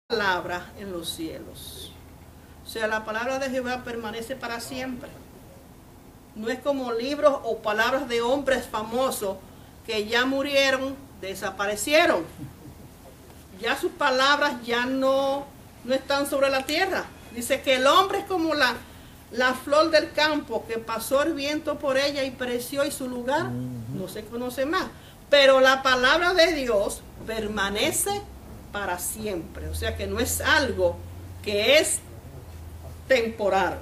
palabra en los cielos. O sea, la palabra de Jehová permanece para siempre. No es como libros o palabras de hombres famosos que ya murieron, desaparecieron. Ya sus palabras ya no están sobre la tierra. Dice que el hombre es como la flor del campo, que pasó el viento por ella y pereció, y su lugar no se conoce más. Pero la palabra de Dios permanece para siempre. O sea que no es algo que es temporal.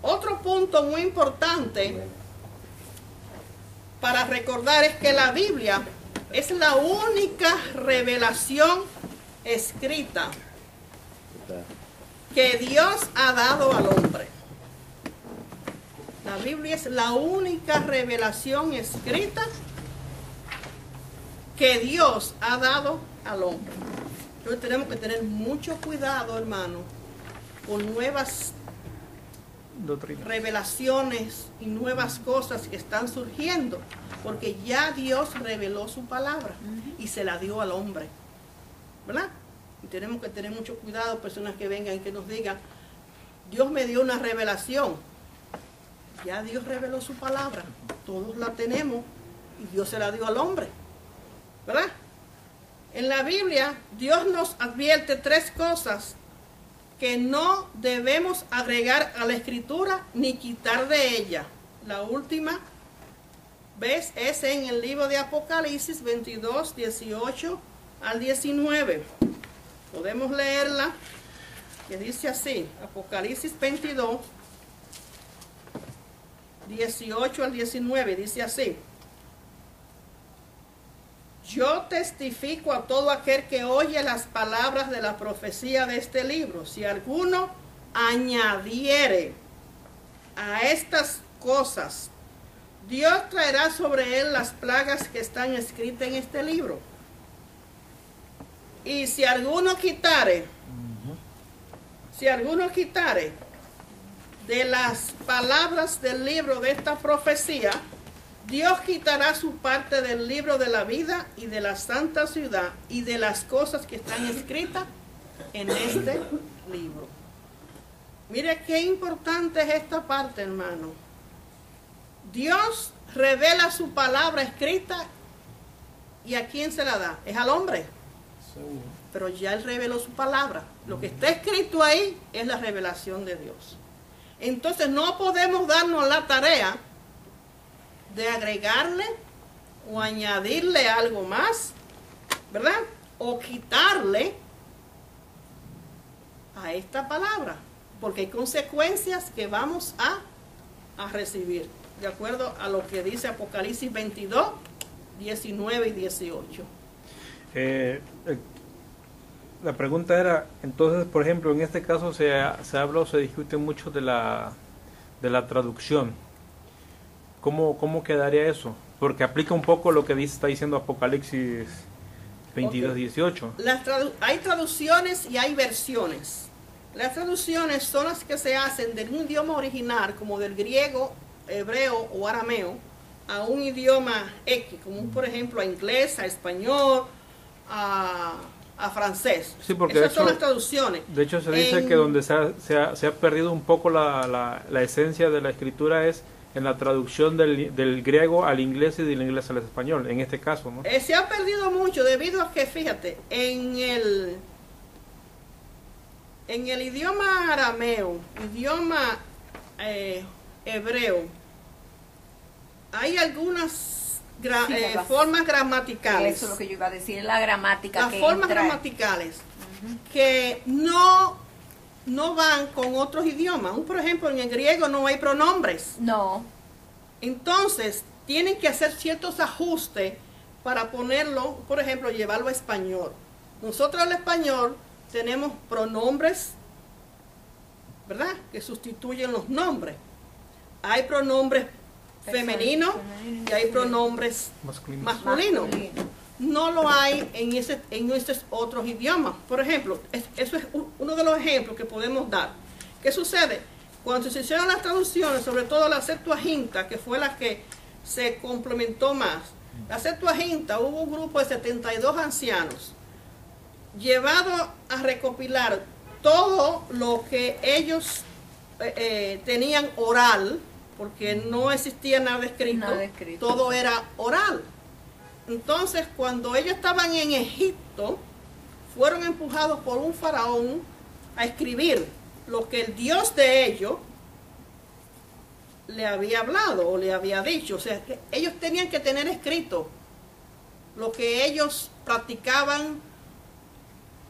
Otro punto muy importante para recordar es que la Biblia es la única revelación escrita que Dios ha dado al hombre. La Biblia es la única revelación escrita que Dios ha dado al hombre. Entonces tenemos que tener mucho cuidado, hermano, con nuevas doctrinas, revelaciones y nuevas cosas que están surgiendo, porque ya Dios reveló su palabra y se la dio al hombre, ¿verdad? Y tenemos que tener mucho cuidado, personas que vengan y que nos digan, Dios me dio una revelación. Ya Dios reveló su palabra, todos la tenemos y Dios se la dio al hombre, ¿verdad? En la Biblia Dios nos advierte tres cosas que no debemos agregar a la escritura ni quitar de ella. La última vez es en el libro de Apocalipsis 22, 18 al 19. Podemos leerla, que dice así, Apocalipsis 22, 18 al 19, dice así: yo testifico a todo aquel que oye las palabras de la profecía de este libro. Si alguno añadiere a estas cosas, Dios traerá sobre él las plagas que están escritas en este libro. Y si alguno quitare de las palabras del libro de esta profecía, Dios quitará su parte del libro de la vida y de la santa ciudad y de las cosas que están escritas en este libro. Mire qué importante es esta parte, hermano. Dios revela su palabra escrita, ¿y a quién se la da? Es al hombre. Pero ya Él reveló su palabra. Lo que está escrito ahí es la revelación de Dios. Entonces no podemos darnos la tarea de agregarle o añadirle algo más, ¿verdad? O quitarle a esta palabra, porque hay consecuencias que vamos a recibir, de acuerdo a lo que dice Apocalipsis 22, 19 y 18. La pregunta era, entonces, por ejemplo, en este caso se habla o se discute mucho de la traducción. ¿Cómo quedaría eso? Porque aplica un poco lo que está diciendo Apocalipsis 22, 18. Hay traducciones y hay versiones. Las traducciones son las que se hacen de un idioma original, como del griego, hebreo o arameo, a un idioma X, como por ejemplo a inglés, a español, a francés. Sí, porque esas son las traducciones. De hecho se dice que donde se ha perdido un poco la esencia de la escritura es en la traducción del griego al inglés y del inglés al español, en este caso, ¿no? Se ha perdido mucho debido a que, fíjate, en el idioma arameo, idioma hebreo, hay algunas formas gramaticales. Eso es lo que yo iba a decir, la gramática. Las formas gramaticales que no van con otros idiomas. Por ejemplo, en el griego no hay pronombres. No. Entonces, tienen que hacer ciertos ajustes para ponerlo, por ejemplo, llevarlo a español. Nosotros en el español tenemos pronombres, ¿verdad?, que sustituyen los nombres. Hay pronombres femeninos y hay pronombres masculinos. No lo hay en esos otros idiomas. Por ejemplo, eso es uno de los ejemplos que podemos dar. ¿Qué sucede? Cuando se hicieron las traducciones, sobre todo la Septuaginta, que fue la que se complementó más, la Septuaginta, hubo un grupo de 72 ancianos llevado a recopilar todo lo que ellos tenían oral, porque no existía nada escrito, todo era oral. Entonces, cuando ellos estaban en Egipto, fueron empujados por un faraón a escribir lo que el Dios de ellos le había hablado o le había dicho. O sea, que ellos tenían que tener escrito lo que ellos practicaban,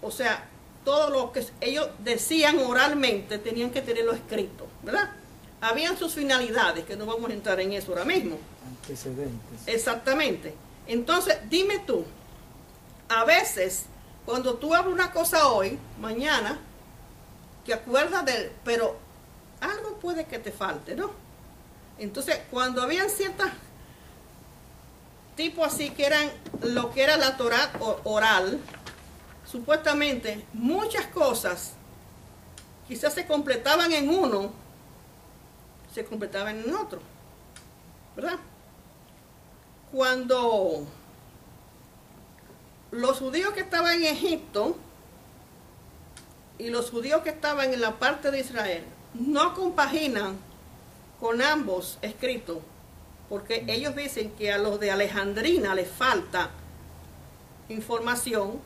o sea, todo lo que ellos decían oralmente tenían que tenerlo escrito, ¿verdad? Habían sus finalidades, que no vamos a entrar en eso ahora mismo. Antecedentes. Exactamente. Entonces, dime tú, a veces, cuando tú hablas una cosa hoy, mañana, te acuerdas pero algo puede que te falte, ¿no? Entonces, cuando habían ciertas tipos así que eran lo que era la Torá oral, supuestamente muchas cosas quizás se completaban en uno, se completaban en otro, ¿verdad? Cuando los judíos que estaban en Egipto y los judíos que estaban en la parte de Israel no compaginan con ambos escritos, porque ellos dicen que a los de Alejandrina les falta información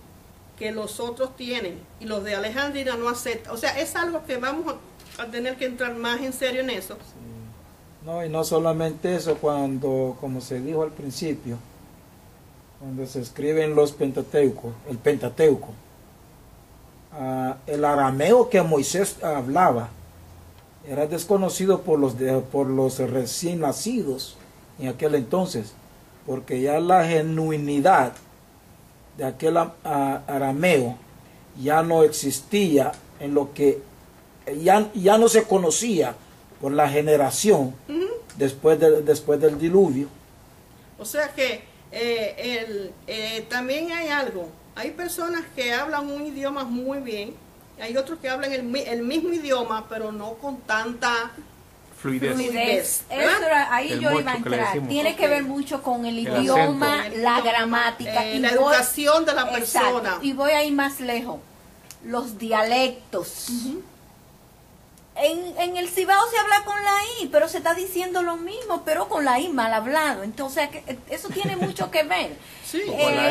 que los otros tienen y los de Alejandrina no aceptan. O sea, es algo que vamos a tener que entrar más en serio en eso. Sí. No, y no solamente eso, cuando, como se dijo al principio, cuando se escriben los Pentateucos, el Pentateuco, el arameo que Moisés hablaba era desconocido por los recién nacidos en aquel entonces, porque ya la genuinidad de aquel arameo ya no existía, en lo que ya no se conocía por la generación después del diluvio. O sea que también hay algo, hay personas que hablan un idioma muy bien, hay otros que hablan el mismo idioma, pero no con tanta fluidez. Ahí yo iba a entrar. Tiene que ver mucho con el idioma, la gramática. Y la educación de la persona. Exacto. Y voy a ir más lejos. Los dialectos. En el Cibao se habla con la I, pero se está diciendo lo mismo, pero con la I mal hablado. Entonces, eso tiene mucho que ver. Sí.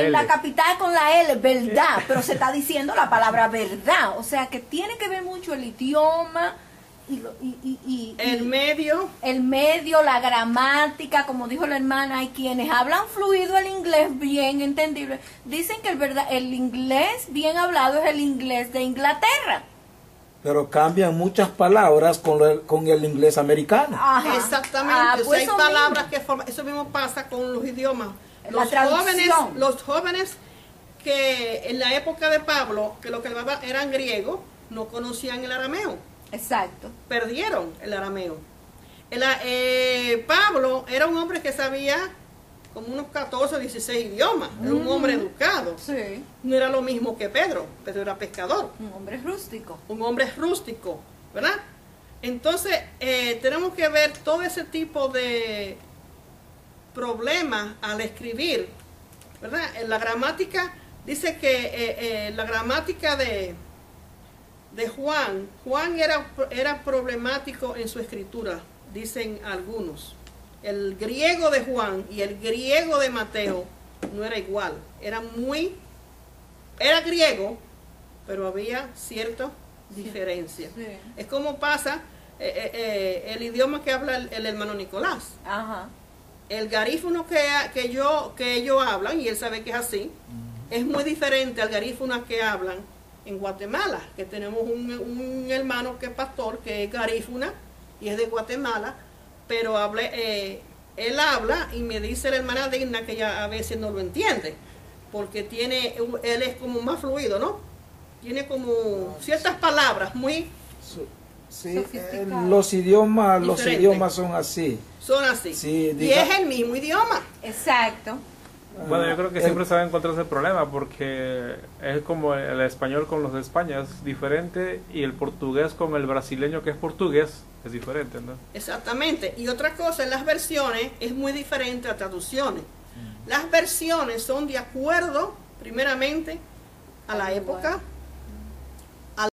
La capital con la L, verdad, pero se está diciendo la palabra verdad. O sea, que tiene que ver mucho el idioma el medio, la gramática, como dijo la hermana. Hay quienes hablan fluido el inglés bien entendible. Dicen que el inglés bien hablado es el inglés de Inglaterra. Pero cambian muchas palabras con el inglés americano. Ajá. Exactamente. Pues hay palabras que forman. Eso mismo pasa con los idiomas. Los jóvenes que en la época de Pablo, que lo que eran griegos, no conocían el arameo. Exacto. Perdieron el arameo. Pablo era un hombre que sabía como unos 14 o 16 idiomas. Era un hombre educado. Sí. No era lo mismo que Pedro. Pedro era pescador. Un hombre rústico. Un hombre rústico, ¿verdad? Entonces, tenemos que ver todo ese tipo de problemas al escribir, ¿verdad? En la gramática, dice que la gramática de Juan era problemático en su escritura, dicen algunos. El griego de Juan y el griego de Mateo no era igual, era griego, pero había cierta diferencia. Sí. Es como pasa el idioma que habla el hermano Nicolás. Ajá. El garífuno que ellos hablan, y él sabe que es así, es muy diferente al garífuno que hablan en Guatemala, que tenemos un hermano que es pastor, que es garífuna y es de Guatemala, pero él habla y me dice la hermana Digna que ella a veces no lo entiende, porque él es como más fluido, ¿no? Tiene como ciertas palabras muy los idiomas son así. Son así. Sí, y es el mismo idioma. Exacto. Bueno, yo creo que siempre se va a encontrar ese problema porque es como el español con los de España, es diferente, y el portugués con el brasileño que es portugués es diferente, ¿no? Exactamente. Y otra cosa, en las versiones es muy diferente a traducciones. Las versiones son de acuerdo, primeramente, a la época